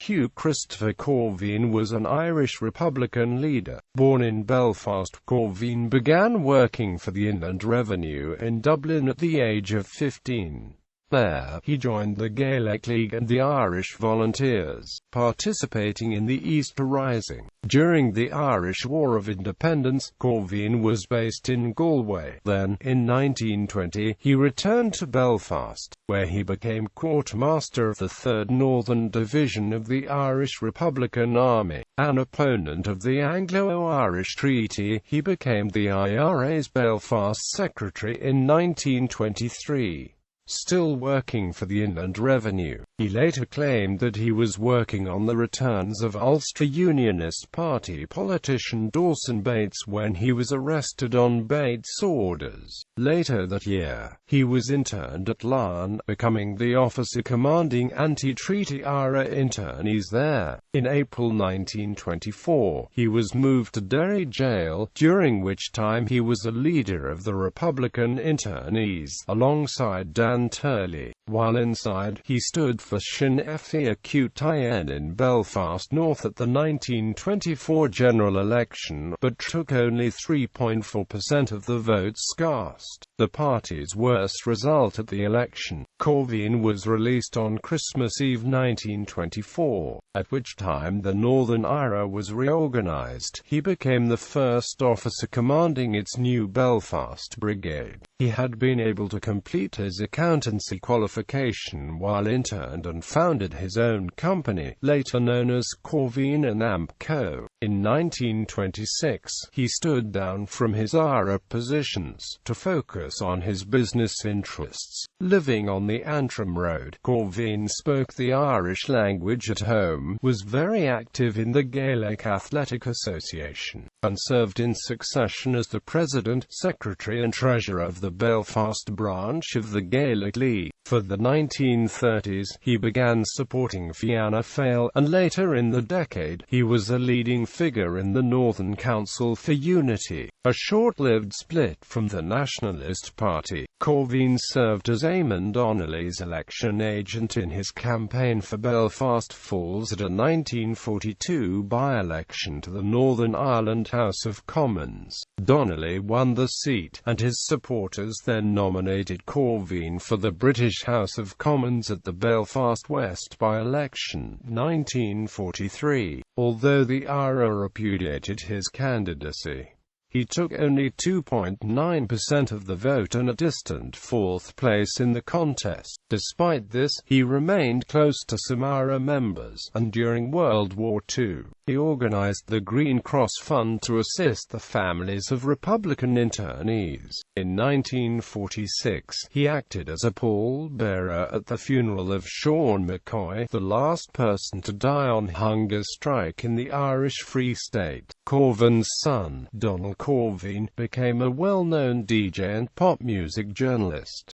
Hugh Christopher Corvin was an Irish Republican leader. Born in Belfast, Corvin began working for the Inland Revenue in Dublin at the age of 15. There, he joined the Gaelic League and the Irish Volunteers, participating in the Easter Rising. During the Irish War of Independence, Corvin was based in Galway. Then, in 1920, he returned to Belfast, where he became quartermaster of the 3rd Northern Division of the Irish Republican Army. An opponent of the Anglo-Irish Treaty, he became the IRA's Belfast secretary in 1923. Still working for the Inland Revenue, he later claimed that he was working on the returns of Ulster Unionist Party politician Dawson Bates when he was arrested on Bates' orders. Later that year, he was interned at Larne, becoming the officer commanding anti-treaty IRA internees there. In April 1924, he was moved to Derry Jail, during which time he was a leader of the Republican internees, alongside Dan Turley. While inside, he stood for Sinn Féin in Belfast North at the 1924 general election, but took only 3.4% of the votes cast, the party's worst result at the election. Corvin was released on Christmas Eve 1924, at which time the Northern IRA was reorganized. He became the first officer commanding its new Belfast brigade. He had been able to complete his accountancy qualification while interned and founded his own company, later known as Corvin and Amp Co. In 1926, he stood down from his IRA positions to focus on his business interests. Living on the Antrim Road, Corvin spoke the Irish language at home, was very active in the Gaelic Athletic Association, and served in succession as the president, secretary and treasurer of the Belfast branch of the Gaelic League. For the 1930s, he began supporting Fianna Fáil, and later in the decade, he was a leading figure in the Northern Council for Unity, a short-lived split from the Nationalist Party. Corvin served as Eamon Donnelly's election agent in his campaign for Belfast Falls at a 1942 by-election to the Northern Ireland House of Commons. Donnelly won the seat, and his supporters then nominated Corvin for the British House of Commons at the Belfast West by-election, 1943. Although the IRA repudiated his candidacy, he took only 2.9% of the vote and a distant 4th place in the contest. Despite this, he remained close to some IRA members, and during World War II, he organized the Green Cross Fund to assist the families of Republican internees. In 1946, he acted as a pallbearer at the funeral of Sean McCoy, the last person to die on hunger strike in the Irish Free State. Corvin's son, Donald Corvin, became a well-known DJ and pop music journalist.